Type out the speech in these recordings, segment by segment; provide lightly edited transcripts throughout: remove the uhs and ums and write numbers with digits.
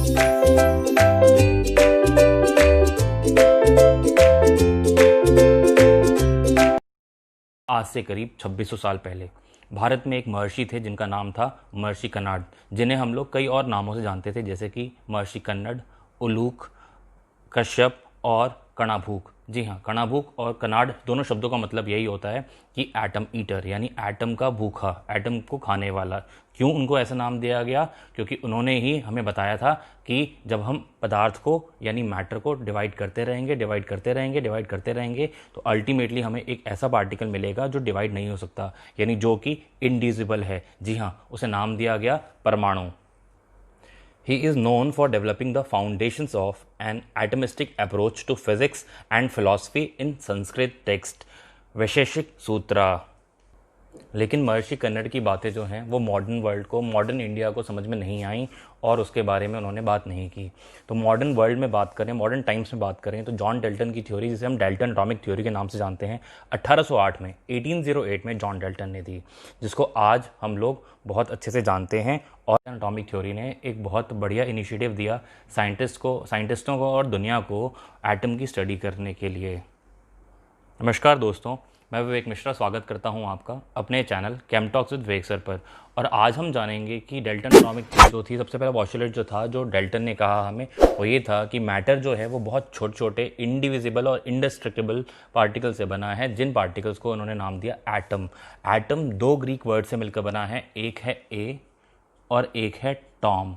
आज से करीब 2600 साल पहले भारत में एक महर्षि थे जिनका नाम था महर्षि कणाद, जिन्हें हम लोग कई और नामों से जानते थे, जैसे कि महर्षि कन्नड, उलूक, कश्यप और कणाभूक। जी हाँ, कणाभूक और कनाड दोनों शब्दों का मतलब यही होता है कि एटम ईटर, यानी एटम का भूखा, एटम को खाने वाला। क्यों उनको ऐसा नाम दिया गया? क्योंकि उन्होंने ही हमें बताया था कि जब हम पदार्थ को यानी मैटर को डिवाइड करते रहेंगे तो अल्टीमेटली हमें एक ऐसा पार्टिकल मिलेगा जो डिवाइड नहीं हो सकता, यानी जो कि इनडिविजिबल है। जी हाँ, उसे नाम दिया गया परमाणु। He is known for developing the foundations of an atomistic approach to physics and philosophy in Sanskrit text वैशेषिक सूत्रा। लेकिन महर्षि कन्नड की बातें जो हैं वो मॉडर्न वर्ल्ड को, मॉडर्न इंडिया को समझ में नहीं आई और उसके बारे में उन्होंने बात नहीं की। तो मॉडर्न वर्ल्ड में बात करें, मॉडर्न टाइम्स में बात करें, तो जॉन डेल्टन की थ्योरी, जिसे हम डेल्टन एटॉमिक थ्योरी के नाम से जानते हैं, 1808 में जॉन डेल्टन ने दी, जिसको आज हम लोग बहुत अच्छे से जानते हैं। और एटॉमिक थ्योरी ने एक बहुत बढ़िया इनिशिएटिव दिया साइंटिस्टों को और दुनिया को एटम की स्टडी करने के लिए। नमस्कार दोस्तों, मैं विवेक मिश्रा स्वागत करता हूं आपका अपने channel came talks with Vivek sir पर। और आज हम जानेंगे कि डेल्टन एटॉमिक थ्योरी जो थी, सबसे पहला पॉस्टुलेट जो था, जो डेल्टन ने कहा हमें, वो ये था कि मैटर जो है वो बहुत छोटे छोटे इंडिविजिबल और इंडेस्ट्रक्टिबल पार्टिकल से बना है, जिन पार्टिकल्स को उन्होंने नाम दिया एटम। एटम दो ग्रीक वर्ड से मिलकर बना है, एक है ए और एक है Tom.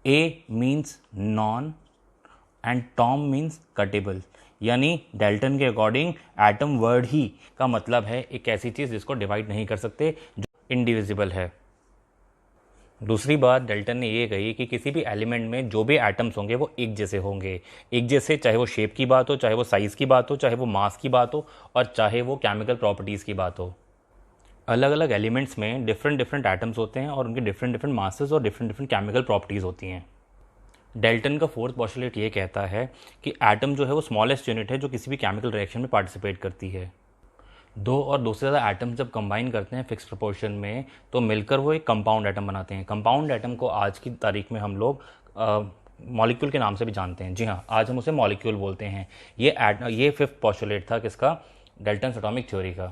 A means non and Tom means cuttable, यानी डेल्टन के अकॉर्डिंग एटम वर्ड ही का मतलब है एक ऐसी चीज़ जिसको डिवाइड नहीं कर सकते, जो इंडिविजिबल है। दूसरी बात डेल्टन ने ये कही कि किसी भी एलिमेंट में जो भी एटम्स होंगे वो एक जैसे होंगे, एक जैसे, चाहे वो शेप की बात हो, चाहे वो साइज़ की बात हो, चाहे वो मास की बात हो, और चाहे वो केमिकल प्रॉपर्टीज़ की बात हो। अलग अलग एलिमेंट्स में डिफरेंट एटम्स होते हैं और उनके डिफरेंट मासेस और डिफरेंट केमिकल प्रॉपर्टीज़ होती हैं। डेल्टन का फोर्थ पॉस्टुलेट ये कहता है कि एटम जो है वो स्मॉलेस्ट यूनिट है जो किसी भी केमिकल रिएक्शन में पार्टिसिपेट करती है। दो और दो से ज़्यादा एटम्स जब कंबाइन करते हैं फिक्स प्रोपोर्शन में, तो मिलकर वो एक कंपाउंड एटम बनाते हैं। कंपाउंड एटम को आज की तारीख में हम लोग मॉलिक्यूल के नाम से भी जानते हैं। जी हाँ, आज हम उसे मॉलिक्यूल बोलते हैं। ये फिफ्थ पॉस्टुलेट था किसका? डेल्टन एटॉमिक थ्योरी का।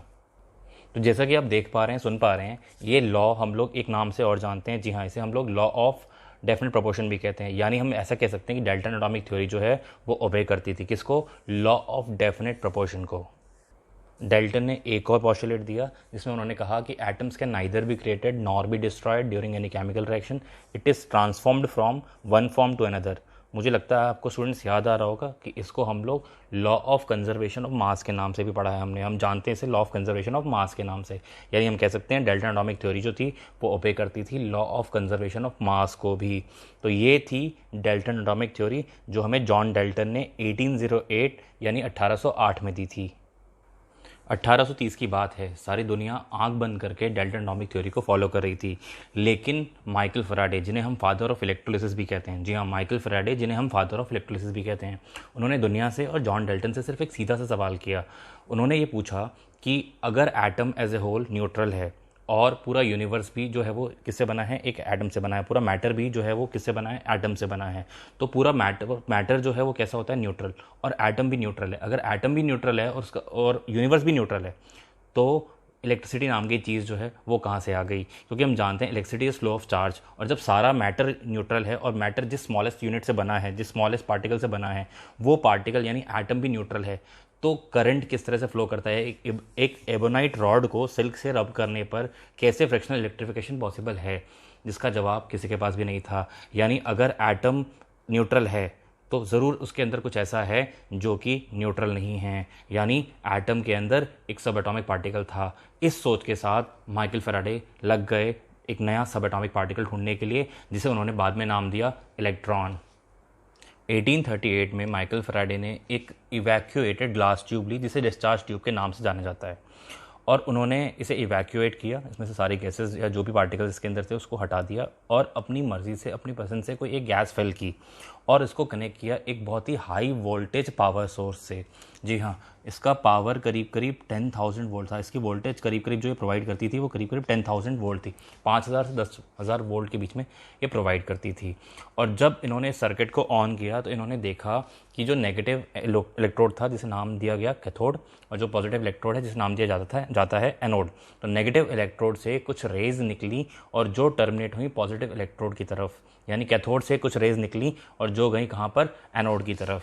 तो जैसा कि आप देख पा रहे हैं, सुन पा रहे हैं, ये लॉ हम लोग एक नाम से और जानते हैं। जी हाँ, इसे हम लोग लॉ ऑफ डेफिनेट प्रोपोर्शन भी कहते हैं। यानी हम ऐसा कह सकते हैं कि डेल्टन एटॉमिक थ्योरी जो है वो ओबे करती थी किसको? लॉ ऑफ डेफिनेट प्रोपोर्शन को। डेल्टन ने एक और पॉस्टुलेट दिया जिसमें उन्होंने कहा कि atoms can neither be created nor be destroyed during any chemical reaction, it is transformed from one form to another. मुझे लगता है आपको स्टूडेंट्स याद आ रहा होगा कि इसको हम लोग law of conservation of mass के नाम से भी पढ़ा है हमने। हम जानते हैं इसे law of conservation of mass के नाम से। यानी हम कह सकते हैं डेल्टन एटॉमिक थ्योरी जो थी वो ओबे करती थी law of conservation of mass को भी। तो ये थी डेल्टन एटॉमिक थ्योरी जो हमें जॉन डेल्टन ने 1808 यानी 1808 में दी थी। 1830 की बात है, सारी दुनिया आंख बंद करके डेल्टन एटॉमिक थ्योरी को फॉलो कर रही थी। लेकिन माइकल फैराडे, जिन्हें हम फादर ऑफ इलेक्ट्रोलिसिस भी कहते हैं, जी हाँ, माइकल फैराडे, जिन्हें हम फादर ऑफ इलेक्ट्रोलिसिस भी कहते हैं, उन्होंने दुनिया से और जॉन डेल्टन से सिर्फ एक सीधा सा सवाल किया। उन्होंने ये पूछा कि अगर atom as a whole neutral है और पूरा यूनिवर्स भी जो है वो किससे बना है? एक एटम से बना है। पूरा मैटर भी जो है वो किससे बना है? एटम से बना है। तो पूरा मैटर जो है वो कैसा होता है? न्यूट्रल। और एटम भी न्यूट्रल है। अगर एटम भी न्यूट्रल है और यूनिवर्स भी न्यूट्रल है, तो इलेक्ट्रिसिटी नाम की चीज़ जो है वो कहाँ से आ गई? क्योंकि हम जानते हैं electricity is flow of charge, और जब सारा मैटर न्यूट्रल है और मैटर जिस स्मॉलेस्ट यूनिट से बना है, जिस स्मॉलेस्ट पार्टिकल से बना है, वो पार्टिकल यानी एटम भी न्यूट्रल है, तो करंट किस तरह से फ्लो करता है? एक एबोनाइट रॉड को सिल्क से रब करने पर कैसे फ्रैक्शनल इलेक्ट्रिफिकेशन पॉसिबल है? जिसका जवाब किसी के पास भी नहीं था। यानी अगर एटम न्यूट्रल है तो ज़रूर उसके अंदर कुछ ऐसा है जो कि न्यूट्रल नहीं है, यानी एटम के अंदर एक सब एटॉमिक पार्टिकल था। इस सोच के साथ माइकल फैराडे लग गए एक नया सब एटॉमिक पार्टिकल ढूंढने के लिए, जिसे उन्होंने बाद में नाम दिया इलेक्ट्रॉन। 1838 में माइकल फैराडे ने एक इवैक्यूएटेड ग्लास ट्यूब ली, जिसे डिस्चार्ज ट्यूब के नाम से जाना जाता है, और उन्होंने इसे इवैक्यूएट किया। इसमें से सारी गैसेस या जो भी पार्टिकल्स इसके अंदर थे उसको हटा दिया और अपनी मर्जी से, अपनी पसंद से कोई एक गैस फिल की, और इसको कनेक्ट किया एक बहुत ही हाई वोल्टेज पावर सोर्स से। जी हाँ, इसका पावर करीब करीब 10,000 वोल्ट था। इसकी वोल्टेज करीब करीब जो ये प्रोवाइड करती थी वो करीब करीब 10,000 वोल्ट थी। 5,000 से 10,000 वोल्ट के बीच में ये प्रोवाइड करती थी। और जब इन्होंने सर्किट को ऑन किया तो इन्होंने देखा कि जो नेगेटिव इलेक्ट्रोड था जिसे नाम दिया गया कैथोड, और जो पॉजिटिव इलेक्ट्रोड है जिसे नाम दिया जाता है एनोड, तो नेगेटिव इलेक्ट्रोड से कुछ रेज निकली और जो टर्मिनेट हुई पॉजिटिव इलेक्ट्रोड की तरफ, यानी कैथोड से कुछ रेज निकली और जो गई कहाँ पर, एनोड की तरफ।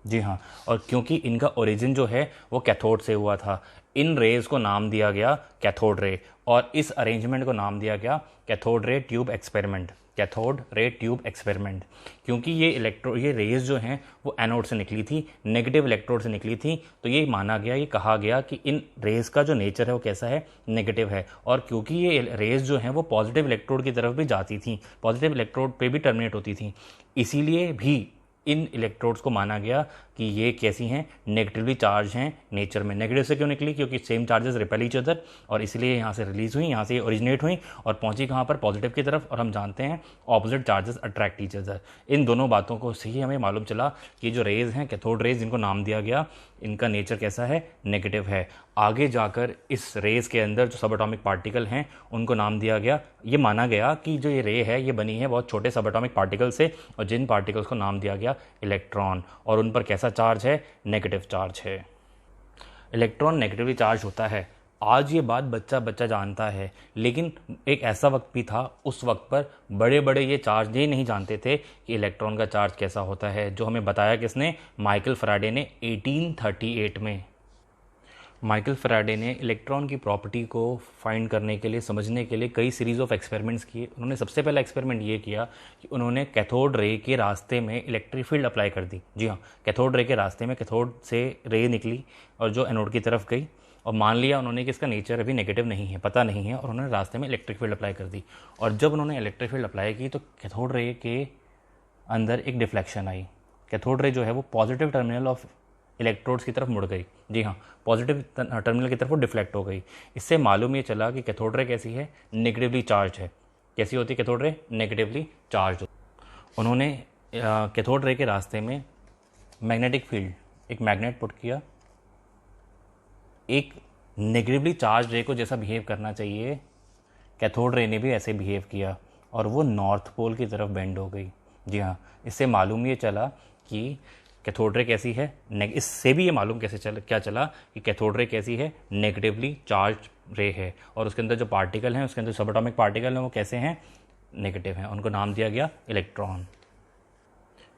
जी हाँ, और क्योंकि इनका ओरिजिन जो है वो कैथोड से हुआ था, इन रेज को नाम दिया गया कैथोड रे, और इस अरेंजमेंट को नाम दिया गया cathode ray tube experiment. Cathode ray tube experiment, क्योंकि ये रेज जो हैं वो एनोड से निकली थी, नेगेटिव इलेक्ट्रोड से निकली थी, तो ये माना गया, ये कहा गया कि इन रेज का जो नेचर है वो कैसा है, नेगेटिव है। और क्योंकि ये रेज जो हैं वो पॉजिटिव इलेक्ट्रोड की तरफ भी जाती थी, पॉजिटिव इलेक्ट्रोड पे भी टर्मिनेट होती थी, इसीलिए भी इन इलेक्ट्रोड्स को माना गया कि ये कैसी हैं, नेगेटिवली चार्ज हैं नेचर में। नेगेटिव से क्यों निकली, क्योंकि same charges repel each other, और इसलिए यहाँ से रिलीज हुई, यहाँ से ओरिजिनेट हुई और पहुंची कहाँ पर, पॉजिटिव की तरफ। और हम जानते हैं opposite charges attract each other. इन दोनों बातों को से ही हमें मालूम चला कि जो रेज हैं कैथोड रेज, जिनको नाम दिया गया, इनका नेचर कैसा है, नेगेटिव है। आगे जाकर इस रेज के अंदर जो सब एटॉमिक पार्टिकल हैं उनको नाम दिया गया, ये माना गया कि जो ये रे है ये बनी है बहुत छोटे सब एटॉमिक पार्टिकल से, और जिन पार्टिकल्स को नाम दिया गया इलेक्ट्रॉन, और उन पर कैसा चार्ज है, नेगेटिव चार्ज है। इलेक्ट्रॉन नेगेटिवली चार्ज होता है, आज ये बात बच्चा बच्चा जानता है, लेकिन एक ऐसा वक्त भी था, उस वक्त पर बड़े बड़े ये चार्ज ये नहीं जानते थे कि इलेक्ट्रॉन का चार्ज कैसा होता है, जो हमें बताया किसने, माइकल फैराडे ने 1838 में। माइकल फैराडे ने इलेक्ट्रॉन की प्रॉपर्टी को फाइंड करने के लिए, समझने के लिए कई सीरीज़ ऑफ एक्सपेरिमेंट्स किए। उन्होंने सबसे पहला एक्सपेरिमेंट ये किया कि उन्होंने कैथोड रे के रास्ते में इलेक्ट्रिक फील्ड अप्लाई कर दी। जी हाँ, कैथोड रे के रास्ते में कैथोड से रे निकली और जो एनोड की तरफ गई, और मान लिया उन्होंने कि इसका नेचर अभी नेगेटिव नहीं है, पता नहीं है, और उन्होंने रास्ते में इलेक्ट्रिक फील्ड अप्लाई कर दी। और जब उन्होंने इलेक्ट्रिक फील्ड अप्लाई की तो कैथोड रे के अंदर एक डिफ्लेक्शन आई। कैथोड रे जो है वो पॉजिटिव टर्मिनल ऑफ इलेक्ट्रोड्स की तरफ मुड़ गई। जी हाँ, पॉजिटिव टर्मिनल की तरफ वो डिफ्लेक्ट हो गई। इससे मालूम ये चला कि कैथोड रे कैसी है, नेगेटिवली चार्ज है। कैसी होती है कैथोड रे, नेगेटिवली चार्ज। उन्होंने कैथोड रे के रास्ते में मैग्नेटिक फील्ड, एक मैग्नेट पुट किया, एक नेगेटिवली चार्ज रे को जैसा बिहेव करना चाहिए कैथोड रे ने भी ऐसे बिहेव किया, और वो नॉर्थ पोल की तरफ बेंड हो गई। जी हाँ, इससे मालूम ये चला कि कैथोड रे कैसी है, इससे भी ये मालूम क्या चला कि कैथोड रे कैसी है, नेगेटिवली चार्ज रे है, और उसके अंदर जो पार्टिकल हैं, उसके अंदर सब एटॉमिक पार्टिकल हैं, वो कैसे हैं, नेगेटिव हैं। उनको नाम दिया गया इलेक्ट्रॉन।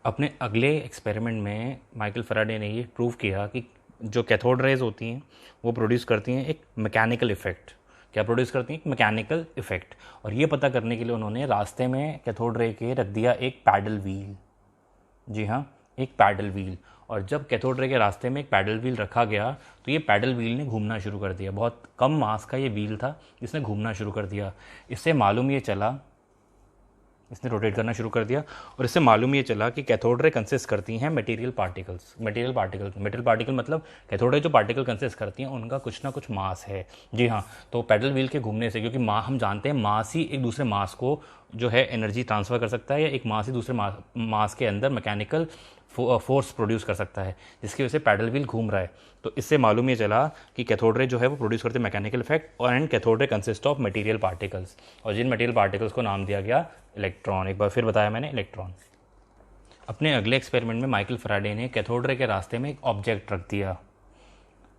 अपने अगले एक्सपेरिमेंट में माइकल फैराडे ने ये प्रूव किया कि जो कैथोड रेज होती हैं वो प्रोड्यूस करती हैं एक मैकेनिकल इफेक्ट। क्या प्रोड्यूस करती हैं, एक मैकेनिकल इफेक्ट। और ये पता करने के लिए उन्होंने रास्ते में कैथोड रे के रख दिया एक पैडल व्हील। जी हाँ, एक पैडल व्हील। और जब कैथोड रे के रास्ते में एक पैडल व्हील रखा गया तो ये पैडल व्हील ने घूमना शुरू कर दिया। बहुत कम मास का ये व्हील था जिसने घूमना शुरू कर दिया। इससे मालूम ये चला, इसने रोटेट करना शुरू कर दिया, और इससे मालूम ये चला कि कैथोड रे कंसिस्ट करती हैं मटेरियल पार्टिकल्स। मटेरियल पार्टिकल मतलब कैथोड रे जो पार्टिकल कंसिस्ट करती हैं उनका कुछ ना कुछ मास है। जी हाँ, तो पैडल व्हील के घूमने से, क्योंकि हम जानते हैं मास ही एक दूसरे मास को जो है एनर्जी ट्रांसफ़र कर सकता है, या एक मास ही दूसरे मास के अंदर मैकेनिकल फोर्स प्रोड्यूस कर सकता है, जिसकी वजह से पैडल व्हील घूम रहा है। तो इससे मालूम ये चला कि कैथोड रे जो है वो प्रोड्यूस करते हैं मैकेनिकल इफेक्ट, और and cathode ray consist of material particles, और जिन मटेरियल पार्टिकल्स को नाम दिया गया इलेक्ट्रॉन। एक बार फिर बताया मैंने, इलेक्ट्रॉन। अपने अगले एक्सपेरिमेंट में माइकल फैराडे ने कैथोड रे के रास्ते में एक ऑब्जेक्ट रख दिया,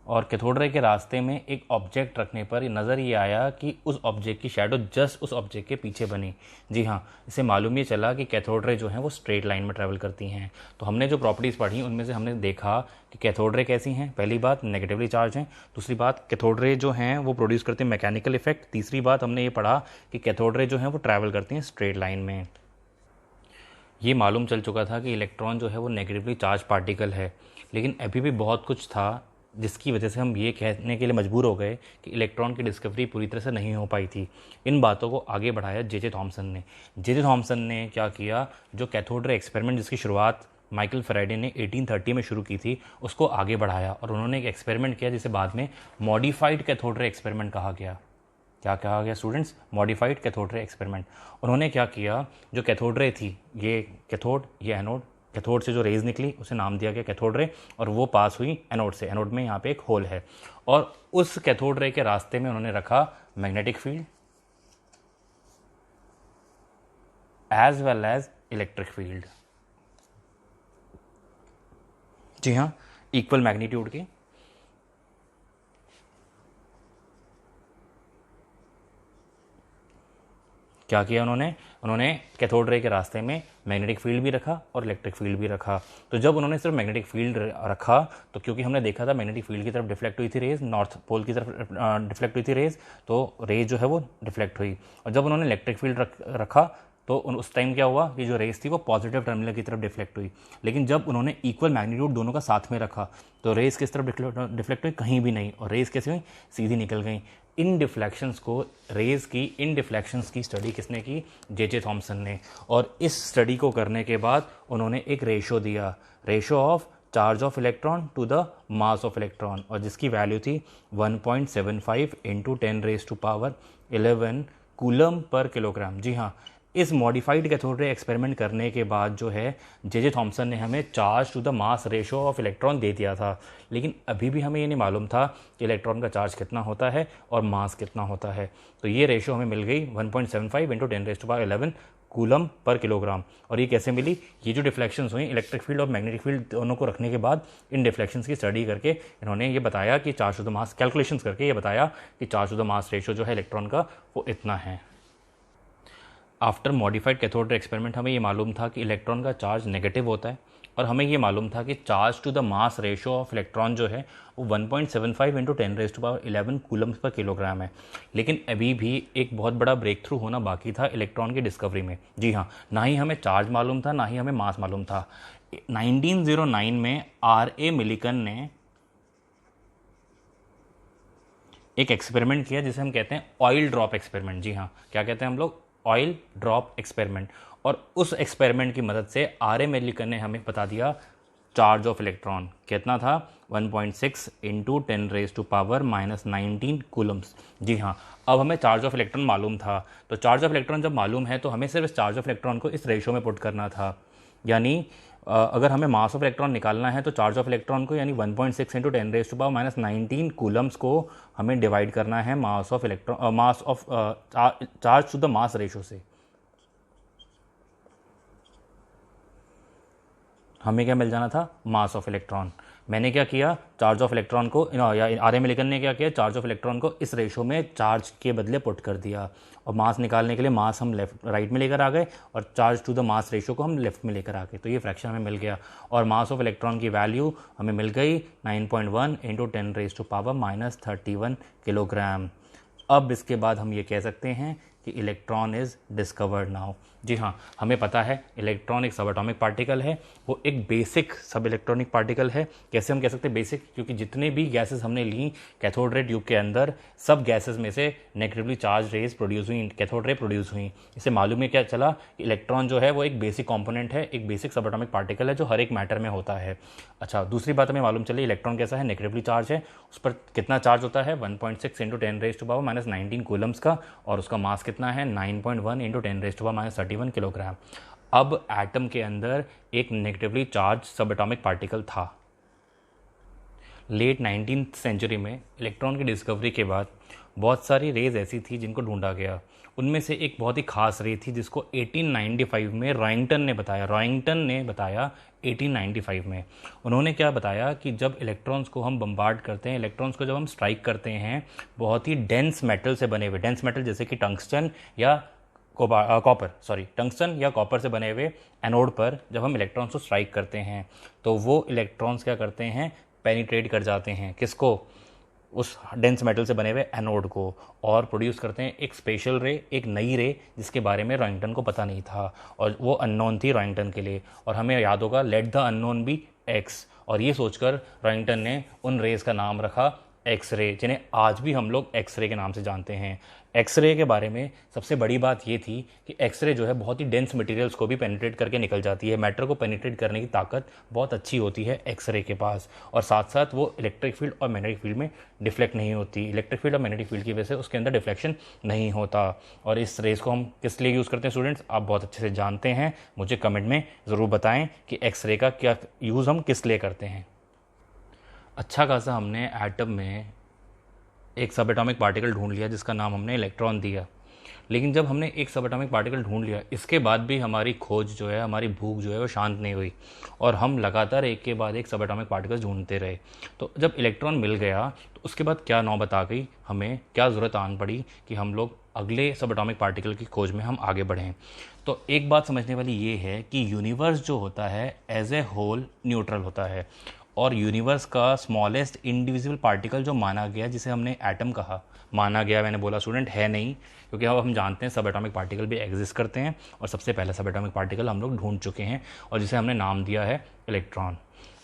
और कैथोड रे के रास्ते में एक ऑब्जेक्ट रखने पर नज़र ये आया कि उस ऑब्जेक्ट की शैडो जस्ट उस ऑब्जेक्ट के पीछे बनी। जी हाँ, इससे मालूम ये चला कि कैथोड रे जो हैं वो स्ट्रेट लाइन में ट्रैवल करती हैं। तो हमने जो प्रॉपर्टीज़ पढ़ी उनमें से हमने देखा कि कैथोड रे कैसी हैं। पहली बात, नेगेटिवली चार्ज हैं। दूसरी बात, कैथोड रे जो हैं वो प्रोड्यूस करते हैं मैकेनिकल इफेक्ट। तीसरी बात हमने ये पढ़ा कि कैथोड रे जो हैं वो ट्रैवल करती हैं स्ट्रेट लाइन में। ये मालूम चल चुका था कि इलेक्ट्रॉन जो है वो नेगेटिवली चार्ज पार्टिकल है, लेकिन अभी भी बहुत कुछ था जिसकी वजह से हम ये कहने के लिए मजबूर हो गए कि इलेक्ट्रॉन की डिस्कवरी पूरी तरह से नहीं हो पाई थी। इन बातों को आगे बढ़ाया जे थॉमसन ने। जे थॉमसन ने क्या किया, जो कैथोड रे एक्सपेरिमेंट जिसकी शुरुआत माइकल फैराडे ने 1830 में शुरू की थी, उसको आगे बढ़ाया, और उन्होंने एक एक्सपेरिमेंट किया जिसे बाद में मॉडिफाइड कैथोड रे एक्सपेरिमेंट कहा गया। क्या कहा गया students? Modified cathode ray experiment. उन्होंने क्या किया, जो कैथोड रे थी, ये कैथोड ये एनोड, कैथोड से जो रेज निकली उसे नाम दिया गया कैथोड रे, और वो पास हुई एनोड से। एनोड में यहाँ पे एक होल है, और उस कैथोड रे के रास्ते में उन्होंने रखा magnetic field as well as electric field. जी हाँ, इक्वल मैग्नीट्यूड की। क्या किया उन्होंने कैथोड रे के रास्ते में मैग्नेटिक फील्ड भी रखा और इलेक्ट्रिक फील्ड भी रखा। तो जब उन्होंने सिर्फ मैग्नेटिक फील्ड रखा, तो क्योंकि हमने देखा था मैग्नेटिक फील्ड की तरफ डिफ्लेक्ट हुई थी रेज, नॉर्थ पोल की तरफ डिफ्लेक्ट हुई थी रेज, तो रेज जो है वो डिफ्लेक्ट हुई। और जब उन्होंने इलेक्ट्रिक फील्ड रखा तो उस टाइम क्या हुआ कि जो रेस थी वो पॉजिटिव टर्मिनल की तरफ डिफ्लेक्ट हुई। लेकिन जब उन्होंने इक्वल मैग्नीट्यूड दोनों का साथ में रखा तो रेस किस तरफ डिफ्लेक्ट हुई? कहीं भी नहीं। और रेस कैसे हुई? सीधी निकल गई। इन डिफ्लेक्शंस को, रेज की इन डिफ्लेक्शंस की स्टडी किसने की? जे थॉमसन ने। और इस स्टडी को करने के बाद उन्होंने एक रेशो दिया, ratio of charge of electron to the mass of electron, और जिसकी वैल्यू थी 1.75 इंटू 10⁻11 कूलम पर किलोग्राम। जी हाँ, इस मॉडिफाइड कैथोड रे एक्सपेरिमेंट करने के बाद जो है जे थॉमसन ने हमें charge to the mass ratio of electron दे दिया था। लेकिन अभी भी हमें ये नहीं मालूम था कि इलेक्ट्रॉन का चार्ज कितना होता है और मास कितना होता है। तो ये रेशो हमें मिल गई 1.75 इंटू 10⁻11 कूलम पर किलोग्राम। और ये कैसे मिली? ये जो डिफ्लेक्शंस हुई इलेक्ट्रिक फील्ड और मैग्नेटिक फील्ड दोनों को रखने के बाद, इन डिफ्लेक्शंस की स्टडी करके इन्होंने ये बताया कि charge to the mass, calculations करके ये बताया कि charge to the mass ratio जो है इलेक्ट्रॉन का वो इतना है। After modified cathode ray experiment हमें ये मालूम था कि इलेक्ट्रॉन का चार्ज नेगेटिव होता है, और हमें ये मालूम था कि charge to the mass ratio of electron जो है वो 1.75 इंटू 10⁻11 कूलम्स पर किलोग्राम है। लेकिन अभी भी एक बहुत बड़ा ब्रेक थ्रू होना बाकी था इलेक्ट्रॉन की डिस्कवरी में। जी हाँ, ना ही हमें चार्ज मालूम था, ना ही हमें मास मालूम था। 1909 में R.A. मिलिकन ने एक एक्सपेरिमेंट किया जिसे हम कहते हैं ऑयल ड्रॉप एक्सपेरिमेंट। जी हाँ, क्या कहते हैं हम लोग? Oil drop experiment. और उस एक्सपेरिमेंट की मदद से R.A. मिलिकन ने हमें बता दिया चार्ज ऑफ इलेक्ट्रॉन कितना था, 1.6 इंटू 10⁻⁻19 कूलम्स। जी हाँ, अब हमें चार्ज ऑफ इलेक्ट्रॉन मालूम था। तो चार्ज ऑफ इलेक्ट्रॉन जब मालूम है तो हमें सिर्फ इस चार्ज ऑफ इलेक्ट्रॉन को इस रेशो में पुट करना था। यानी अगर हमें मास ऑफ इलेक्ट्रॉन निकालना है तो चार्ज ऑफ इलेक्ट्रॉन को, यानी 1.6 इंटू 10⁻⁻19 कूलम्स को हमें डिवाइड करना है mass of electron, mass of charge to the mass ratio से। हमें क्या मिल जाना था? Mass of electron. मैंने क्या किया? चार्ज ऑफ इलेक्ट्रॉन को, या R.A. मिलिकन ने क्या किया? चार्ज ऑफ इलेक्ट्रॉन को इस रेशो में चार्ज के बदले पुट कर दिया, और मास निकालने के लिए मास हम राइट में लेकर आ गए और charge to the mass ratio को हम लेफ्ट में लेकर आ गए। तो ये फ्रैक्शन हमें मिल गया, और मास ऑफ इलेक्ट्रॉन की वैल्यू हमें मिल गई 9.1 इंटू 10⁻⁻31 किलोग्राम। अब इसके बाद हम ये कह सकते हैं कि इलेक्ट्रॉन इज़ डिस्कवर्ड नाउ। जी हाँ, हमें पता है इलेक्ट्रॉन एक सब एटॉमिक पार्टिकल है, वो एक बेसिक सब इलेक्ट्रॉनिक पार्टिकल है। कैसे हम कह सकते हैं बेसिक? क्योंकि जितने भी गैसेस हमने ली कैथोड रे ट्यूब के अंदर, सब गैसेस में से नेगेटिवली चार्ज रेज प्रोड्यूस हुई, कैथोड रे प्रोड्यूस हुई। इससे मालूम है क्या चला? इलेक्ट्रॉन जो है वो एक बेसिक कॉम्पोनेंट है, एक बेसिक सब एटॉमिक पार्टिकल है जो हर एक मैटर में होता है। अच्छा, दूसरी बात हमें मालूम चली, इलेक्ट्रॉन कैसा है? नेगेटिवली चार्ज है। उस पर कितना चार्ज होता है? 1.6 इंटू 10⁻⁻19 कूलम्स का, और उसका मास कितना है? 9.1 इंटू 10⁻31 किलोग्राम। अब एटम के अंदर एक नेगेटिवली चार्ज सब एटॉमिक पार्टिकल था। लेट 19th सेंचुरी में इलेक्ट्रॉन की डिस्कवरी के बाद बहुत सारी रेज ऐसी थी जिनको ढूंढा गया। उनमें से एक बहुत ही खास रे थी जिसको 1895 में रॉयंगटन ने बताया 1895 में। उन्होंने क्या बताया कि जब इलेक्ट्रॉन्स को हम बम्बार्ड करते हैं, इलेक्ट्रॉन्स को जब हम स्ट्राइक करते हैं बहुत ही डेंस मेटल से बने हुए, डेंस मेटल जैसे कि टंगस्टन या टंगस्टन या कॉपर से बने हुए एनोड पर जब हम इलेक्ट्रॉन्स को स्ट्राइक करते हैं तो वो इलेक्ट्रॉन्स क्या करते हैं? पेनिट्रेट कर जाते हैं। किसको? उस डेंस मेटल से बने हुए एनोड को, और प्रोड्यूस करते हैं एक स्पेशल रे, एक नई रे जिसके बारे में रॉयंगटन को पता नहीं था, और वो अननोन थी रॉयंगटन के लिए। और हमें याद होगा let the unknown be x, और ये सोचकर रॉयंगटन ने उन रेज का नाम रखा एक्स रे, जिन्हें आज भी हम लोग एक्स रे के नाम से जानते हैं। एक्सरे के बारे में सबसे बड़ी बात ये थी कि एक्सरे जो है बहुत ही डेंस मटेरियल्स को भी पेनिट्रेट करके निकल जाती है। मैटर को पेनिट्रेट करने की ताकत बहुत अच्छी होती है एक्सरे के पास, और साथ साथ वो इलेक्ट्रिक फील्ड और मैग्नेटिक फील्ड में डिफ्लेक्ट नहीं होती। इलेक्ट्रिक फील्ड और मैग्नेटिक फील्ड की वजह से उसके अंदर डिफ्लेक्शन नहीं होता। और इस रेस को हम किस लिए यूज़ करते हैं स्टूडेंट्स, आप बहुत अच्छे से जानते हैं। मुझे कमेंट में ज़रूर बताएं कि एक्सरे का क्या यूज़ हम किस लिए करते हैं। अच्छा खासा हमने एटम में एक सब एटॉमिक पार्टिकल ढूंढ लिया जिसका नाम हमने इलेक्ट्रॉन दिया। लेकिन जब हमने एक सब एटॉमिक पार्टिकल ढूंढ लिया, इसके बाद भी हमारी खोज जो है, हमारी भूख जो है वो शांत नहीं हुई, और हम लगातार एक के बाद एक सब एटॉमिक पार्टिकल ढूंढते रहे। तो जब इलेक्ट्रॉन मिल गया तो उसके बाद क्या नौबत आ गई, हमें क्या ज़रूरत आन पड़ी कि हम लोग अगले सब एटॉमिक पार्टिकल की खोज में हम आगे बढ़ें। तो एक बात समझने वाली ये है कि यूनिवर्स जो होता है एज ए होल न्यूट्रल होता है, और यूनिवर्स का स्मॉलेस्ट इंडिविजुअल पार्टिकल जो माना गया, जिसे हमने एटम कहा, माना गया मैंने बोला स्टूडेंट, है नहीं, क्योंकि अब हम जानते हैं सब एटॉमिक पार्टिकल भी एग्जिस्ट करते हैं, और सबसे पहला सब एटॉमिक पार्टिकल हम लोग ढूंढ चुके हैं और जिसे हमने नाम दिया है इलेक्ट्रॉन।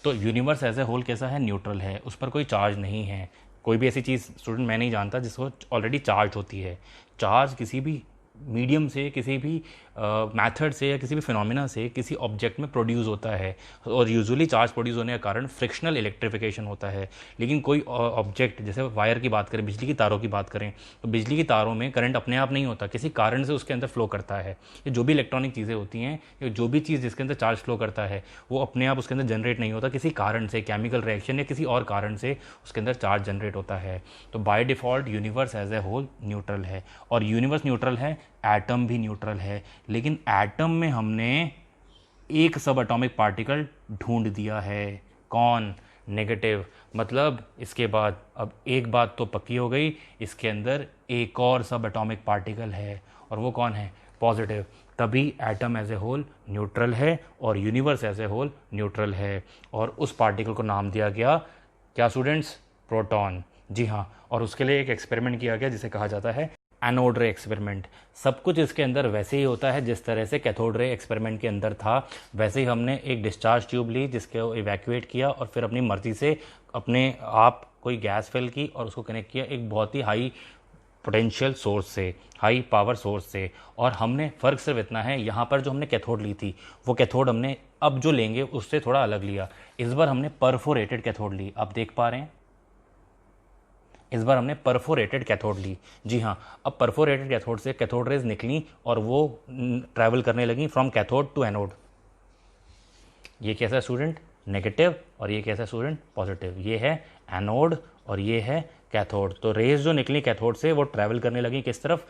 तो यूनिवर्स एज ए होल कैसा है, न्यूट्रल है, उस पर कोई चार्ज नहीं है। कोई भी ऐसी चीज़ स्टूडेंट मैं नहीं जानता जिसको ऑलरेडी चार्ज होती है। चार्ज किसी भी मीडियम से, किसी भी मेथड से या किसी भी फिनोमिना से किसी ऑब्जेक्ट में प्रोड्यूस होता है, और यूजुअली चार्ज प्रोड्यूस होने के कारण फ्रिक्शनल इलेक्ट्रिफिकेशन होता है। लेकिन कोई ऑब्जेक्ट, जैसे वायर की बात करें, बिजली की तारों की बात करें, तो बिजली की तारों में करंट अपने आप नहीं होता, किसी कारण से उसके अंदर फ्लो करता है। ये जो भी इलेक्ट्रॉनिक चीज़ें होती हैं, या जो भी चीज़ जिसके अंदर चार्ज फ्लो करता है, वो अपने आप उसके अंदर जनरेट नहीं होता, किसी कारण से, केमिकल रिएक्शन या किसी और कारण से उसके अंदर चार्ज जनरेट होता है। तो by default universe as a whole neutral है, और यूनिवर्स न्यूट्रल है, एटम भी न्यूट्रल है। लेकिन एटम में हमने एक सब एटॉमिक पार्टिकल ढूंढ दिया है। कौन? नेगेटिव। मतलब इसके बाद अब एक बात तो पक्की हो गई, इसके अंदर एक और सब एटॉमिक पार्टिकल है, और वो कौन है? पॉजिटिव। तभी atom as a whole neutral है और universe as a whole neutral है, और उस पार्टिकल को नाम दिया गया क्या स्टूडेंट्स? प्रोटॉन। जी हाँ, और उसके लिए एक एक्सपेरिमेंट किया गया जिसे कहा जाता है एनोड रे एक्सपेरिमेंट। सब कुछ इसके अंदर वैसे ही होता है जिस तरह से कैथोड रे एक्सपेरिमेंट के अंदर था। वैसे ही हमने एक डिस्चार्ज ट्यूब ली, जिसको इवैक्यूएट किया, और फिर अपनी मर्जी से अपने आप कोई गैस फिल की और उसको कनेक्ट किया एक बहुत ही हाई पोटेंशियल सोर्स से, हाई पावर सोर्स से। और हमने फ़र्क सिर्फ इतना है, यहाँ पर जो हमने कैथोड ली थी, वो कैथोड हमने अब जो लेंगे उससे थोड़ा अलग लिया। इस बार हमने परफोरेटेड कैथोड ली। आप देख पा रहे हैं, इस बार हमने परफोरेटेड कैथोड ली। जी हाँ, अब परफोरेटेड कैथोड से कैथोड रेज निकली और वो ट्रैवल करने लगी फ्रॉम कैथोड टू एनोड। ये कैसा स्टूडेंट? नेगेटिव। और ये कैसा स्टूडेंट? पॉजिटिव। ये है एनोड और ये है कैथोड। तो रेज जो निकली कैथोड से वो ट्रैवल करने लगी किस तरफ?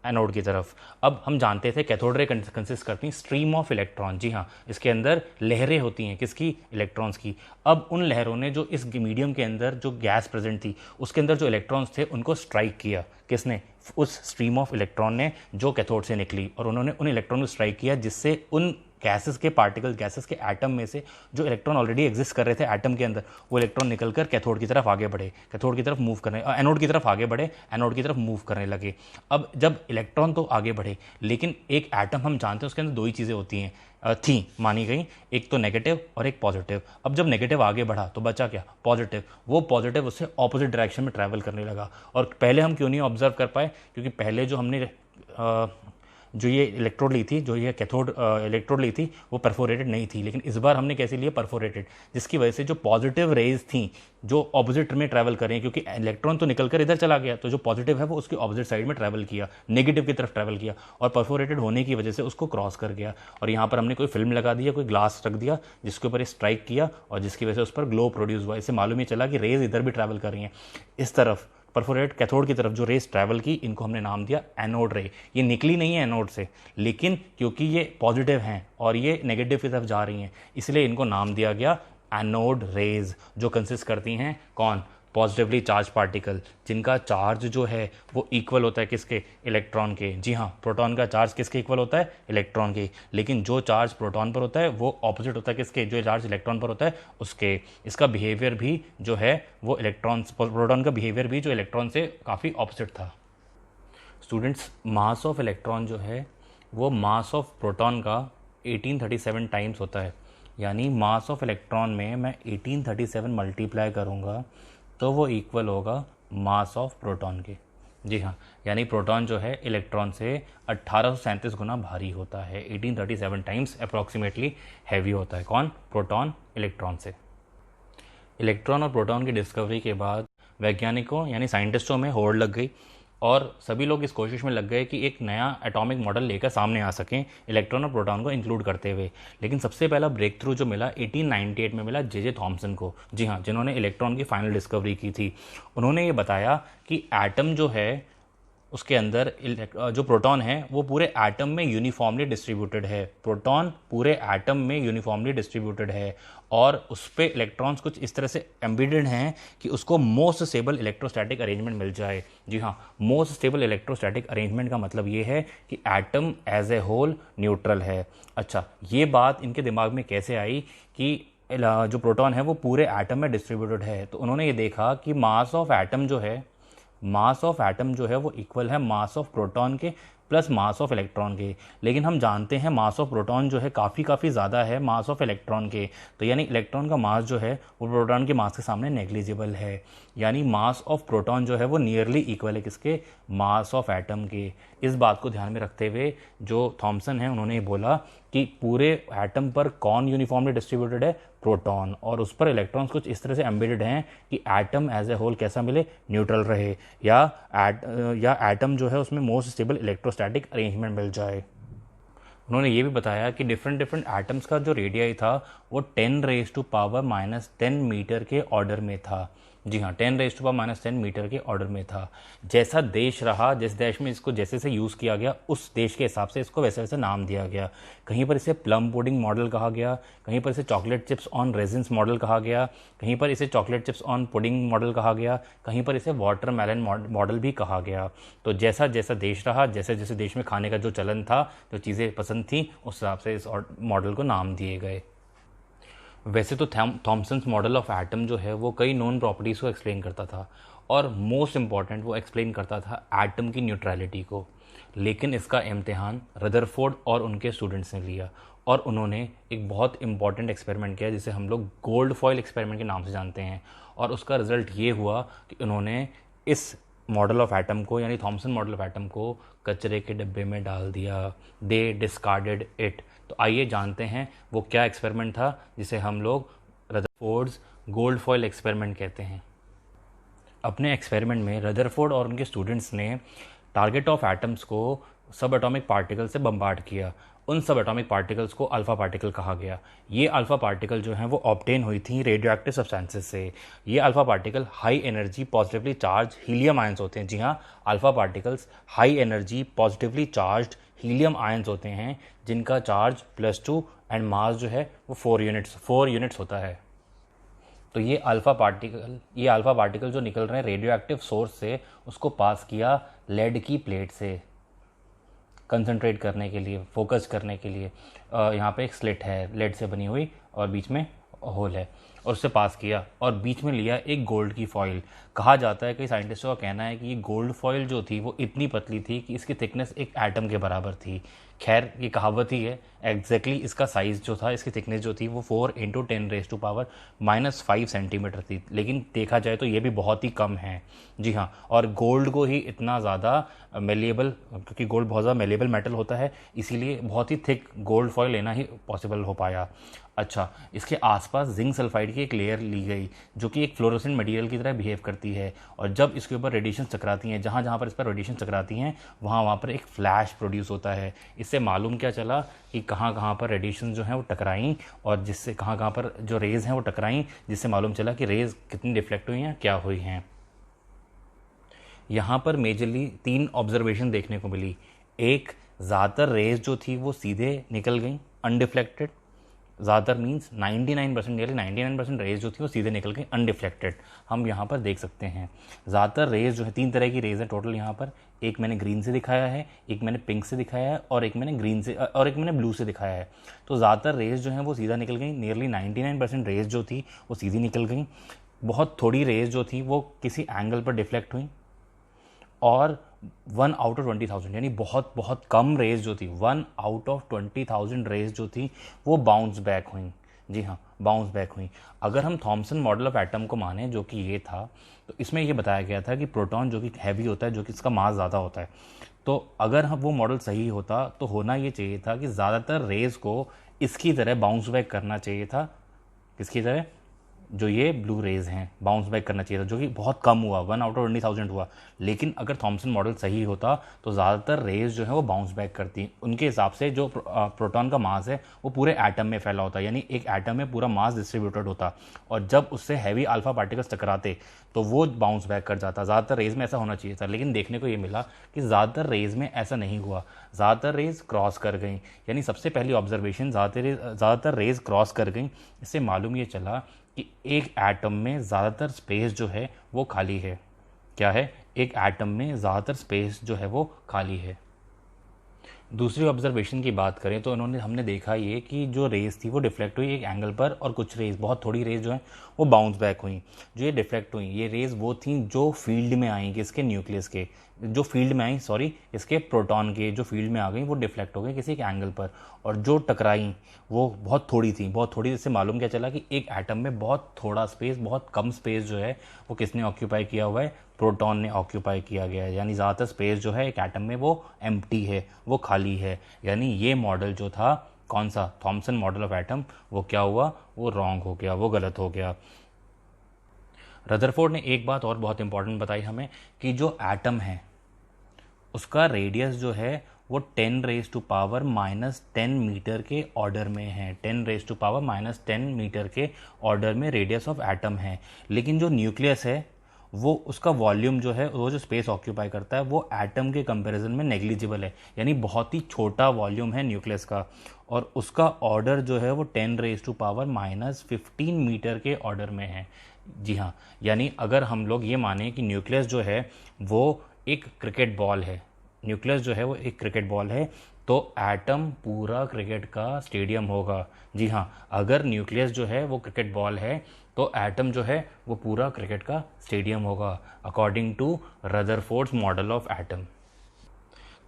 एनोड की तरफ। अब हम जानते थे कैथोड रे कंसिस्ट करती हैं स्ट्रीम ऑफ इलेक्ट्रॉन। जी हाँ, इसके अंदर लहरें होती हैं, किसकी? इलेक्ट्रॉन्स की। अब उन लहरों ने जो इस मीडियम के अंदर जो गैस प्रेजेंट थी उसके अंदर जो इलेक्ट्रॉन्स थे उनको स्ट्राइक किया। किसने? उस स्ट्रीम ऑफ इलेक्ट्रॉन ने जो कैथोड से निकली, और उन्होंने उन इलेक्ट्रॉन को स्ट्राइक किया जिससे उन गैसेस के पार्टिकल, गैसेस के एटम में से जो इलेक्ट्रॉन ऑलरेडी एग्जिस्ट कर रहे थे एटम के अंदर, वो इलेक्ट्रॉन निकलकर कैथोड की तरफ आगे बढ़े, कैथोड की तरफ मूव करने, एनोड की तरफ आगे बढ़े, एनोड की तरफ मूव करने लगे। अब जब इलेक्ट्रॉन तो आगे बढ़े, लेकिन एक एटम हम जानते हैं उसके अंदर दो ही चीज़ें होती हैं, थी मानी गई, एक तो नेगेटिव और एक पॉजिटिव। अब जब नेगेटिव आगे बढ़ा तो बचा क्या? पॉजिटिव। वो पॉजिटिव उससे ऑपोजिट डायरेक्शन में ट्रैवल करने लगा। और पहले हम क्यों नहीं ऑब्जर्व कर पाए? क्योंकि पहले जो हमने जो ये इलेक्ट्रोड ली थी, जो ये कैथोड इलेक्ट्रोड ली थी, वो परफोरेटेड नहीं थी। लेकिन इस बार हमने कैसे लिए? परफोरेटेड, जिसकी वजह से जो पॉजिटिव रेज थी जो ऑपोजिट में ट्रैवल कर रही हैं, क्योंकि इलेक्ट्रॉन तो निकल कर इधर चला गया, तो जो पॉजिटिव है वो उसकी ऑपोजिट साइड में ट्रैवल किया, नेगेटिव की तरफ ट्रैवल किया, और परफोरेटेड होने की वजह से उसको क्रॉस कर गया। और यहाँ पर हमने कोई फिल्म लगा दिया, कोई ग्लास रख दिया जिसके ऊपर स्ट्राइक किया, और जिसकी वजह से उस पर ग्लो प्रोड्यूस हुआ। इससे मालूम ही चला कि रेज इधर भी ट्रैवल कर रही हैं। इस तरफ परफोरेट कैथोड की तरफ जो रेस ट्रैवल की, इनको हमने नाम दिया एनोड रे। ये निकली नहीं है एनोड से, लेकिन क्योंकि ये पॉजिटिव हैं और ये नेगेटिव की तरफ जा रही हैं, इसलिए इनको नाम दिया गया एनोड रेज, जो कंसिस्ट करती हैं कौन? पॉजिटिवली चार्ज पार्टिकल, जिनका चार्ज जो है वो इक्वल होता है किसके? इलेक्ट्रॉन के। जी हाँ, प्रोटॉन का चार्ज किसके इक्वल होता है? इलेक्ट्रॉन के। लेकिन जो चार्ज प्रोटॉन पर होता है वो ऑपोजिट होता है किसके? जो चार्ज इलेक्ट्रॉन पर होता है उसके। इसका बिहेवियर भी जो है वो इलेक्ट्रॉन, प्रोटॉन का बिहेवियर भी जो इलेक्ट्रॉन से काफ़ी ऑपोजिट था। स्टूडेंट्स, मास ऑफ इलेक्ट्रॉन जो है वो मास ऑफ प्रोटॉन का 1837 टाइम्स होता है। यानी मास ऑफ इलेक्ट्रॉन में मैं 1837 मल्टीप्लाई करूँगा तो वो इक्वल होगा मास ऑफ प्रोटॉन के। जी हाँ, यानी प्रोटॉन जो है इलेक्ट्रॉन से 1837 गुना भारी होता है, 1837 टाइम्स अप्रॉक्सीमेटली हैवी होता है। कौन? प्रोटॉन इलेक्ट्रॉन से। इलेक्ट्रॉन और प्रोटॉन की डिस्कवरी के बाद वैज्ञानिकों यानी साइंटिस्टों में होड़ लग गई और सभी लोग इस कोशिश में लग गए कि एक नया एटॉमिक मॉडल लेकर सामने आ सकें इलेक्ट्रॉन और प्रोटॉन को इंक्लूड करते हुए। लेकिन सबसे पहला ब्रेक थ्रू जो मिला 1898 में मिला जे थॉमसन को। जी हाँ, जिन्होंने इलेक्ट्रॉन की फाइनल डिस्कवरी की थी। उन्होंने ये बताया कि एटम जो है उसके अंदर जो प्रोटॉन है वो पूरे एटम में यूनिफॉर्मली डिस्ट्रीब्यूटेड है। प्रोटॉन पूरे एटम में यूनिफॉर्मली डिस्ट्रीब्यूटेड है और उस पर इलेक्ट्रॉन्स कुछ इस तरह से एम्बेडेड हैं कि उसको मोस्ट स्टेबल इलेक्ट्रोस्टैटिक अरेंजमेंट मिल जाए। जी हाँ, मोस्ट स्टेबल इलेक्ट्रोस्टैटिक अरेंजमेंट का मतलब ये है कि atom as a whole neutral है। अच्छा, ये बात इनके दिमाग में कैसे आई कि जो प्रोटॉन है वो पूरे एटम में डिस्ट्रीब्यूटेड है? तो उन्होंने ये देखा कि मास ऑफ एटम जो है वो इक्वल है मास ऑफ प्रोटॉन के प्लस मास ऑफ इलेक्ट्रॉन के। लेकिन हम जानते हैं मास ऑफ प्रोटॉन जो है काफ़ी ज़्यादा है मास ऑफ इलेक्ट्रॉन के। तो यानी इलेक्ट्रॉन का मास जो है वो प्रोटॉन के मास के सामने नेग्लिजिबल है। यानी मास ऑफ प्रोटॉन जो है वो नियरली इक्वल है किसके? मास ऑफ एटम के। इस बात को ध्यान में रखते हुए जो थॉमसन है उन्होंने ये बोला कि पूरे एटम पर कौन यूनिफॉर्मली डिस्ट्रीब्यूटेड है? प्रोटॉन। और उस पर इलेक्ट्रॉन्स कुछ इस तरह से एम्बेडेड हैं कि एटम एज ए होल कैसा मिले? न्यूट्रल रहे, या एटम जो है उसमें मोस्ट स्टेबल इलेक्ट्रोस्टैटिक अरेंजमेंट मिल जाए। उन्होंने ये भी बताया कि डिफरेंट एटम्स का जो रेडियाई था वो 10⁻⁻10 मीटर के ऑर्डर में था। जी हाँ, 10⁻⁻10 मीटर के ऑर्डर में था। जैसा देश रहा, जिस देश में इसको जैसे से यूज़ किया गया उस देश के हिसाब से इसको वैसे वैसे नाम दिया गया। कहीं पर इसे प्लम पुडिंग मॉडल कहा गया, कहीं पर इसे chocolate chips on resins model कहा गया, कहीं पर इसे chocolate chips on pudding model कहा गया, कहीं पर इसे वाटरमेलन मॉडल भी कहा गया। तो जैसा जैसा देश रहा, जैसे जैसे देश में खाने का जो चलन था, जो चीज़ें पसंद थी, उस हिसाब से इस मॉडल को नाम दिए गए। वैसे तो थॉमसन्स मॉडल ऑफ एटम जो है वो कई नॉन प्रॉपर्टीज़ को एक्सप्लेन करता था और मोस्ट इम्पॉर्टेंट वो एक्सप्लेन करता था एटम की न्यूट्रलिटी को। लेकिन इसका इम्तिहान रदरफोर्ड और उनके स्टूडेंट्स ने लिया और उन्होंने एक बहुत इंपॉर्टेंट एक्सपेरिमेंट किया जिसे हम लोग गोल्ड फॉयल एक्सपेरिमेंट के नाम से जानते हैं। और उसका रिजल्ट ये हुआ कि उन्होंने इस मॉडल ऑफ एटम को यानी थॉमसन मॉडल ऑफ एटम को कचरे के डिब्बे में डाल दिया। दे डिस्कार्डेड इट। तो आइए जानते हैं वो क्या एक्सपेरिमेंट था जिसे हम लोग रदरफोर्ड्स गोल्ड फॉयल एक्सपेरिमेंट कहते हैं। अपने एक्सपेरिमेंट में रदरफोर्ड और उनके स्टूडेंट्स ने टारगेट ऑफ एटम्स को सब एटॉमिक पार्टिकल से बम्बार्ड किया। उन सब एटॉमिक पार्टिकल्स को अल्फा पार्टिकल कहा गया। ये अल्फा पार्टिकल जो हैं वो ऑब्टेन हुई थी रेडियो एक्टिव सब्सटेंसेस से। ये alpha particle high energy positively charge helium ions होते हैं। जी हाँ, alpha particles high energy positively charge helium ions होते हैं जिनका चार्ज +2 एंड मास जो है वो 4 यूनिट्स होता है। तो ये अल्फा पार्टिकल जो निकल रहे हैं रेडियो एक्टिव सोर्स से, उसको पास किया लेड की प्लेट से कंसंट्रेट करने के लिए, फोकस करने के लिए। यहाँ पे एक स्लिट है लेड से बनी हुई और बीच में होल है, और उससे पास किया और बीच में लिया एक गोल्ड की फॉइल। कहा जाता है, कई साइंटिस्टों का कहना है कि ये गोल्ड फॉइल जो थी वो इतनी पतली थी कि इसकी थिकनेस एक एटम के बराबर थी। खैर ये कहावत ही है, एग्जैक्टली इसका साइज़ जो था, इसकी थिकनेस जो थी वो 4 × 10⁻⁻5 सेंटीमीटर थी। लेकिन देखा जाए तो ये भी बहुत ही कम है। जी हाँ, और गोल्ड को ही इतना ज़्यादा मेलेबल, क्योंकि गोल्ड बहुत ज़्यादा मेलेबल मेटल होता है, इसीलिए बहुत ही थिक गोल्ड फॉइल लेना ही पॉसिबल हो पाया। अच्छा, इसके आसपास जिंक सल्फाइड की एक लेयर ली गई जो कि एक फ्लोरोसेंट मटेरियल की तरह बिहेव करती है, और जब इसके ऊपर रेडिएशन चकराती हैं, जहाँ जहाँ पर इस पर रेडिएशन चकराती हैं वहाँ पर एक फ्लैश प्रोड्यूस होता है। इससे मालूम क्या चला कि कहाँ कहाँ पर रेडिएशन जो है वो टकराई, और जिससे कहाँ कहाँ पर जो रेज़ हैं वो टकराई, जिससे मालूम चला कि रेज़ कितनी डिफ्लेक्ट हुई हैं, क्या हुई हैं। यहाँ पर मेजरली 3 ऑब्जर्वेशन देखने को मिली। एक, ज़्यादातर रेज जो थी वो सीधे निकल गई अनडिफ्लेक्टेड। ज़्यादातर मीन्स 99%, नियरली 99% रेज जो थी वो सीधे निकल गई अनडिफ्लेक्टेड। हम यहाँ पर देख सकते हैं ज़्यादातर रेज जो है, 3 तरह की रेज है टोटल यहाँ पर। एक मैंने ग्रीन से दिखाया है, एक मैंने पिंक से दिखाया है, और एक मैंने ब्लू से दिखाया है। तो ज़्यादातर रेज जो हैं वो सीधा निकल गई। नियरली 99% रेज जो थी वो सीधी निकल गई। बहुत थोड़ी रेज जो थी वो किसी एंगल पर डिफ्लेक्ट हुई, और 1 आउट ऑफ 20,000 यानी बहुत बहुत कम रेज जो थी, 1 आउट ऑफ 20,000 रेज जो थी वो बाउंस बैक हुई। जी हाँ, बाउंस बैक हुई। अगर हम थॉमसन मॉडल ऑफ एटम को माने, जो कि ये था, तो इसमें ये बताया गया था कि प्रोटॉन जो कि हैवी होता है, जो कि इसका मास ज़्यादा होता है, तो अगर हम वो मॉडल सही होता तो होना ये चाहिए था कि ज़्यादातर रेज को इसकी तरह बाउंस बैक करना चाहिए था। किसकी तरह? जो ये ब्लू रेज हैं, बाउंस बैक करना चाहिए था, जो कि बहुत कम हुआ, 1/20,000 हुआ। लेकिन अगर थॉमसन मॉडल सही होता तो ज़्यादातर रेज जो है वो बाउंस बैक करती। उनके हिसाब से जो प्रोटॉन का मास है वो पूरे एटम में फैला होता, यानी एक एटम में पूरा मास डिस्ट्रीब्यूटेड होता, और जब उससे हैवी अल्फा पार्टिकल्स टकराते तो वो बाउंस बैक कर जाता। ज़्यादातर रेज में ऐसा होना चाहिए था, लेकिन देखने को ये मिला कि ज़्यादातर रेज में ऐसा नहीं हुआ। ज़्यादातर रेज क्रॉस कर गई, यानी सबसे पहली ऑब्जर्वेशन ज़्यादातर रेज क्रॉस कर गई। इससे मालूम ये चला कि एक एटम में ज़्यादातर स्पेस जो है वो खाली है। क्या है? एक एटम में ज़्यादातर स्पेस जो है वो खाली है। दूसरी ऑब्जर्वेशन की बात करें तो हमने देखा ये कि जो रेज थी वो डिफ्लेक्ट हुई एक एंगल पर, और कुछ रेज, बहुत थोड़ी रेज जो है वो बाउंस बैक हुई। जो ये डिफ्लेक्ट हुई, ये रेज वो थी जो फील्ड में आई, किसके? न्यूक्लियस के। जो फील्ड में आई, सॉरी, इसके प्रोटॉन के जो फील्ड में आ गई वो डिफ्लेक्ट हो गई किसी एक एंगल पर, और जो टकराई वो बहुत थोड़ी थी, बहुत थोड़ी। इससे मालूम क्या चला कि एक एटम में बहुत थोड़ा स्पेस, बहुत कम स्पेस जो है वो किसने ऑक्यूपाई किया हुआ है? प्रोटॉन ने ऑक्यूपाई किया गया है। यानी ज़्यादातर स्पेस जो है एक एटम में वो एम्प्टी है, वो खाली है। यानी ये मॉडल जो था, कौन सा? थॉमसन मॉडल ऑफ एटम, वो क्या हुआ? वो रॉन्ग हो गया, वो गलत हो गया। रदरफोर्ड ने एक बात और बहुत इंपॉर्टेंट बताई हमें कि जो एटम है उसका रेडियस जो है वो 10⁻⁻10 मीटर के ऑर्डर में है। 10⁻⁻10 मीटर के ऑर्डर में रेडियस ऑफ एटम है। लेकिन जो न्यूक्लियस है वो, उसका वॉल्यूम जो है, वो जो स्पेस ऑक्यूपाई करता है, वो एटम के कंपैरिजन में नेग्लिजिबल है, यानी बहुत ही छोटा वॉल्यूम है न्यूक्लियस का, और उसका ऑर्डर जो है वो 10⁻⁻15 मीटर के ऑर्डर में है। जी हाँ, यानी अगर हम लोग ये माने कि न्यूक्लियस जो है वो एक क्रिकेट बॉल है, न्यूक्लियस जो है वो एक क्रिकेट बॉल है, तो एटम पूरा क्रिकेट का स्टेडियम होगा। जी हाँ, अगर न्यूक्लियस जो है वो क्रिकेट बॉल है तो एटम जो है वो पूरा क्रिकेट का स्टेडियम होगा, according to Rutherford's model of atom.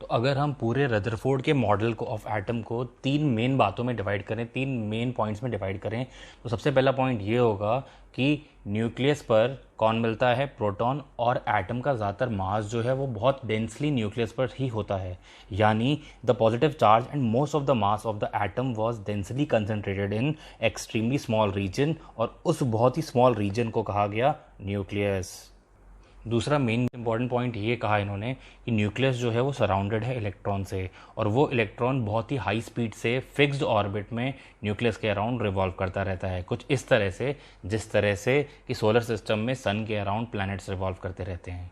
तो अगर हम पूरे रदरफोर्ड के मॉडल को ऑफ एटम को तीन मेन बातों में डिवाइड करें, तीन मेन पॉइंट्स में डिवाइड करें, तो सबसे पहला पॉइंट ये होगा कि न्यूक्लियस पर कौन मिलता है? प्रोटॉन, और एटम का ज़्यादातर मास जो है वो बहुत डेंसली न्यूक्लियस पर ही होता है, यानी the positive charge and most of the mass of the atom was densely concentrated in extremely small region, और उस बहुत ही स्मॉल रीजन को कहा गया न्यूक्लियस। दूसरा मेन इंपॉर्टेंट पॉइंट ये कहा इन्होंने कि न्यूक्लियस जो है वो सराउंडेड है इलेक्ट्रॉन से, और वो इलेक्ट्रॉन बहुत ही हाई स्पीड से फिक्स्ड ऑर्बिट में न्यूक्लियस के अराउंड रिवॉल्व करता रहता है, कुछ इस तरह से जिस तरह से कि सोलर सिस्टम में सन के अराउंड प्लैनेट्स रिवॉल्व करते रहते हैं।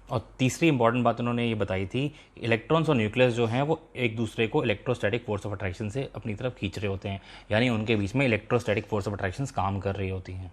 और तीसरी इंपॉर्टेंट बात उन्होंने ये बताई थी, इलेक्ट्रॉन्स और न्यूक्लियस जो हैं वो एक दूसरे को इलेक्ट्रोस्टैटिक फोर्स ऑफ अट्रैक्शन से अपनी तरफ खींच रहे होते हैं, यानी उनके बीच में इलेक्ट्रोस्टैटिक फोर्स ऑफ अट्रैक्शन काम कर रही होती हैं।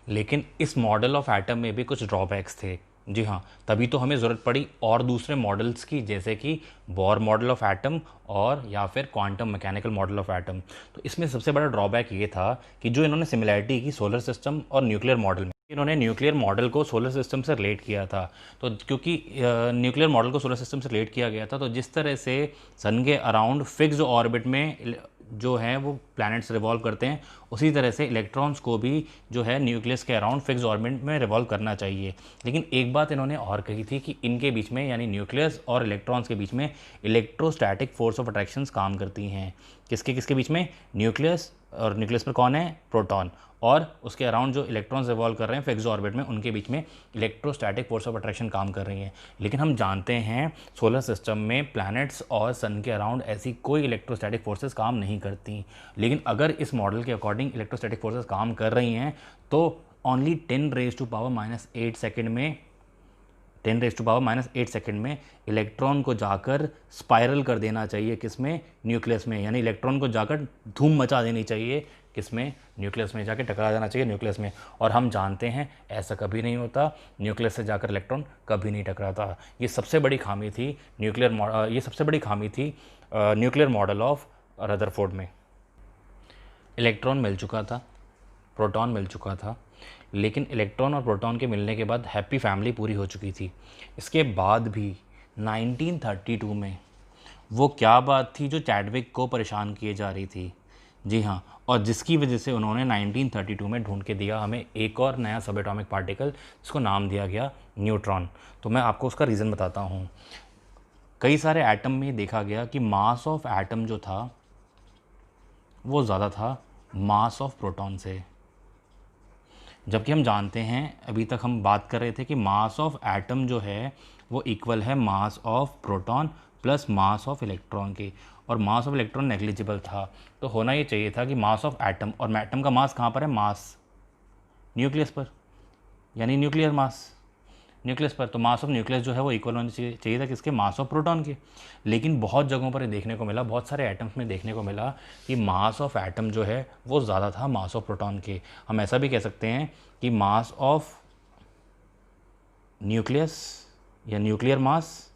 लेकिन इस मॉडल ऑफ एटम में भी कुछ ड्रॉबैक्स थे। जी हाँ, तभी तो हमें ज़रूरत पड़ी और दूसरे मॉडल्स की, जैसे कि बोर मॉडल ऑफ एटम और या फिर quantum mechanical model of atom. तो इसमें सबसे बड़ा ड्रॉबैक ये था कि जो इन्होंने सिमिलैरिटी की सोलर सिस्टम और न्यूक्लियर मॉडल में, इन्होंने न्यूक्लियर मॉडल को सोलर सिस्टम से रिलेट किया था। तो क्योंकि न्यूक्लियर मॉडल को सोलर सिस्टम से रिलेट किया गया था, तो जिस तरह से सन के अराउंड फिक्स्ड ऑर्बिट में जो है वो प्लैनेट्स रिवॉल्व करते हैं, उसी तरह से इलेक्ट्रॉन्स को भी जो है न्यूक्लियस के अराउंड फिक्स्ड ऑर्बिट में रिवॉल्व करना चाहिए। लेकिन एक बात इन्होंने और कही थी कि इनके बीच में, यानी न्यूक्लियस और इलेक्ट्रॉन्स के बीच में इलेक्ट्रोस्टैटिक फोर्स ऑफ अट्रैक्शंस काम करती हैं। किसके किसके बीच में? न्यूक्लियस, और न्यूक्लियस पर कौन है? प्रोटॉन, और उसके अराउंड जो इलेक्ट्रॉन्स रिवॉल्व कर रहे हैं फिक्स्ड ऑर्बिट में, उनके बीच में इलेक्ट्रोस्टैटिक फोर्स ऑफ अट्रैक्शन काम कर रही है। लेकिन हम जानते हैं सोलर सिस्टम में प्लैनेट्स और सन के अराउंड ऐसी कोई इलेक्ट्रोस्टैटिक फोर्सेस काम नहीं करती। लेकिन अगर इस मॉडल के अकॉर्डिंग इलेक्ट्रोस्टैटिक फोर्सेस काम कर रही हैं तो ओनली 10⁻⁸ सेकेंड में 10⁻⁸ सेकेंड में इलेक्ट्रॉन को जाकर स्पाइरल कर देना चाहिए, किसमें? न्यूक्लियस में, यानी इलेक्ट्रॉन को जाकर धूम मचा देनी चाहिए, किसमें? न्यूक्लियस में जाके टकरा जाना चाहिए न्यूक्लियस में। और हम जानते हैं ऐसा कभी नहीं होता, न्यूक्लियस से जाकर इलेक्ट्रॉन कभी नहीं टकराता। ये सबसे बड़ी खामी थी न्यूक्लियर मॉडल ऑफ रदरफोर्ड में। इलेक्ट्रॉन मिल चुका था, प्रोटॉन मिल चुका था, लेकिन इलेक्ट्रॉन और प्रोटॉन के मिलने के बाद हैप्पी फैमिली पूरी हो चुकी थी। इसके बाद भी 1932 में वो क्या बात थी जो चैडविक को परेशान किए जा रही थी? जी हाँ, और जिसकी वजह से उन्होंने 1932 में ढूंढ के दिया हमें एक और नया सब एटॉमिक पार्टिकल, जिसको नाम दिया गया न्यूट्रॉन। तो मैं आपको उसका रीज़न बताता हूँ। कई सारे एटम में देखा गया कि मास ऑफ एटम जो था वो ज़्यादा था मास ऑफ प्रोटॉन से, जबकि हम जानते हैं, अभी तक हम बात कर रहे थे कि मास ऑफ एटम जो है वो इक्वल है mass of proton plus mass of electron के, और मास ऑफ इलेक्ट्रॉन नेग्लिजिबल था। तो होना ये चाहिए था कि मास ऑफ एटम, और एटम का मास कहाँ पर है, मास न्यूक्लियस पर, यानी न्यूक्लियर मास न्यूक्लियस पर। तो मास ऑफ न्यूक्लियस जो है वो इक्वल होना चाहिए था किसके, मास ऑफ प्रोटॉन के। लेकिन बहुत जगहों पर ये देखने को मिला, बहुत सारे एटम्स में देखने को मिला कि मास ऑफ एटम जो है वो ज़्यादा था मास ऑफ प्रोटॉन के। हम ऐसा भी कह सकते हैं कि मास ऑफ न्यूक्लियस या न्यूक्लियर मास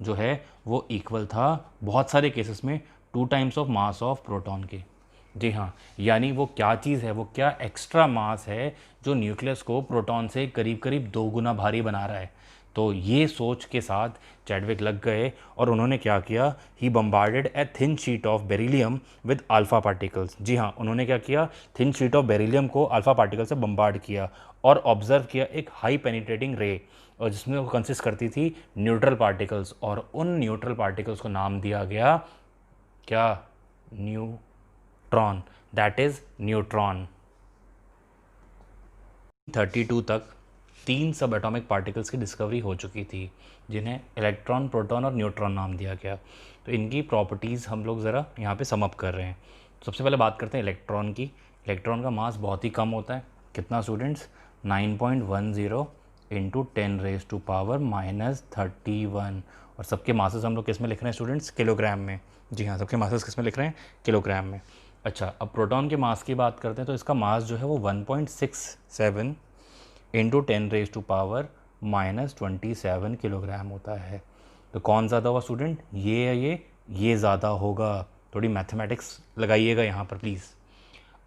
जो है वो इक्वल था बहुत सारे केसेस में 2 times of mass of proton के। जी हाँ, यानी वो क्या चीज़ है, वो क्या एक्स्ट्रा मास है जो न्यूक्लियस को प्रोटॉन से करीब करीब 2 गुना भारी बना रहा है। तो ये सोच के साथ चैडविक लग गए और उन्होंने क्या किया, he bombarded a thin sheet of beryllium with alpha particles. जी हाँ, उन्होंने क्या किया, थिन शीट ऑफ बेरिलियम को अल्फ़ा पार्टिकल से बम्बार्ड किया और ऑब्जर्व किया एक हाई पेनिट्रेटिंग रे, और जिसमें वो कंसिस्ट करती थी न्यूट्रल पार्टिकल्स, और उन न्यूट्रल पार्टिकल्स को नाम दिया गया क्या, न्यूट्रॉन, दैट इज न्यूट्रॉन। 32 तक 3 सब एटॉमिक पार्टिकल्स की डिस्कवरी हो चुकी थी, जिन्हें इलेक्ट्रॉन, प्रोटॉन और न्यूट्रॉन नाम दिया गया। तो इनकी प्रॉपर्टीज़ हम लोग ज़रा यहाँ पे सम अप कर रहे हैं। सबसे पहले बात करते हैं इलेक्ट्रॉन की। इलेक्ट्रॉन का मास बहुत ही कम होता है, कितना स्टूडेंट्स, 9.10 इंटू 10⁻⁻31, और सबके मासेस हम लोग किस में लिख रहे हैं स्टूडेंट्स, किलोग्राम में। जी हाँ, सबके मासेस किस में लिख रहे हैं, किलोग्राम में। अच्छा, अब प्रोटॉन के मास की बात करते हैं, तो इसका मास जो है वो 1.67 इंटू 10⁻⁻27 किलोग्राम होता है। तो कौन ज़्यादा होगा स्टूडेंट, ये या ये ज़्यादा होगा। थोड़ी मैथमेटिक्स लगाइएगा यहाँ पर प्लीज़।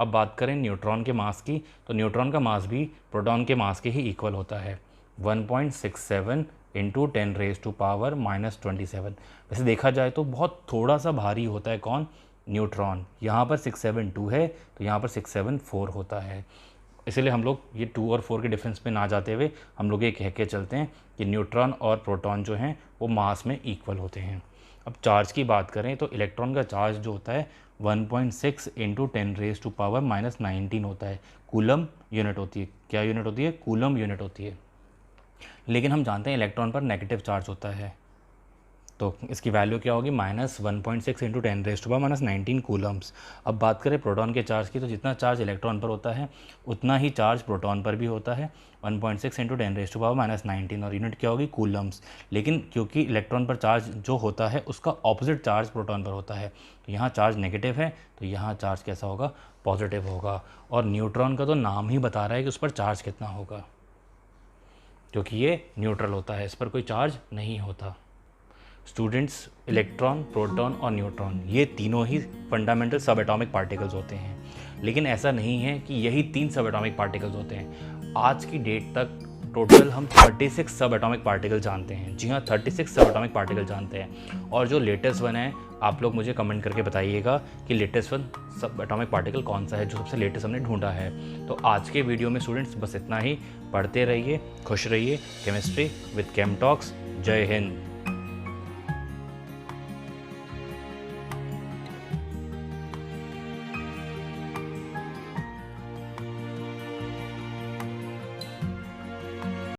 अब बात करें न्यूट्रॉन के मास की, तो न्यूट्रॉन का मास भी प्रोटॉन के मास के ही इक्वल होता है, 1.67 इंटू 10⁻⁻27। वैसे देखा जाए तो बहुत थोड़ा सा भारी होता है कौन, न्यूट्रॉन। यहाँ पर 672 है तो यहाँ पर 674 होता है। इसलिए हम लोग ये 2 और 4 के डिफरेंस पे ना जाते हुए हम लोग ये कह के चलते हैं कि न्यूट्रॉन और प्रोटॉन जो हैं वो मास में इक्वल होते हैं। अब चार्ज की बात करें तो इलेक्ट्रॉन का चार्ज जो होता है 1.6 इंटू 10⁻⁻19 होता है, कूलम यूनिट होती है। क्या यूनिट होती है, कूलम यूनिट होती है। लेकिन हम जानते हैं इलेक्ट्रॉन पर नेगेटिव चार्ज होता है, तो इसकी वैल्यू क्या होगी, -1.6 इंटू 10⁻⁻19 कूलम्स। अब बात करें प्रोटॉन के चार्ज की, तो जितना चार्ज इलेक्ट्रॉन पर होता है उतना ही चार्ज प्रोटॉन पर भी होता है, 1.6 इंटू 10⁻⁻19, और यूनिट क्या होगी, कूलम्स। लेकिन क्योंकि इलेक्ट्रॉन पर चार्ज जो होता है उसका ऑपोजिट चार्ज प्रोटॉन पर होता है, तो यहाँ चार्ज नेगेटिव है तो यहाँ चार्ज कैसा होगा, पॉजिटिव होगा। और न्यूट्रॉन का तो नाम ही बता रहा है कि उस पर चार्ज कितना होगा, क्योंकि ये न्यूट्रल होता है, इस पर कोई चार्ज नहीं होता। स्टूडेंट्स, इलेक्ट्रॉन, प्रोटॉन और न्यूट्रॉन ये तीनों ही फंडामेंटल सब एटॉमिक पार्टिकल्स होते हैं, लेकिन ऐसा नहीं है कि यही 3 सब एटॉमिक पार्टिकल्स होते हैं। आज की डेट तक टोटल हम 36 सब एटॉमिक पार्टिकल जानते हैं। जी हाँ, 36 सब एटॉमिक पार्टिकल जानते हैं। और जो लेटेस्ट वन है, आप लोग मुझे कमेंट करके बताइएगा कि लेटेस्ट वन सब एटॉमिक पार्टिकल कौन सा है जो सबसे लेटेस्ट हमने ढूंढा है। तो आज के वीडियो में स्टूडेंट्स बस इतना ही। पढ़ते रहिए, खुश रहिए। Chemistry with came talks. जय हिंद।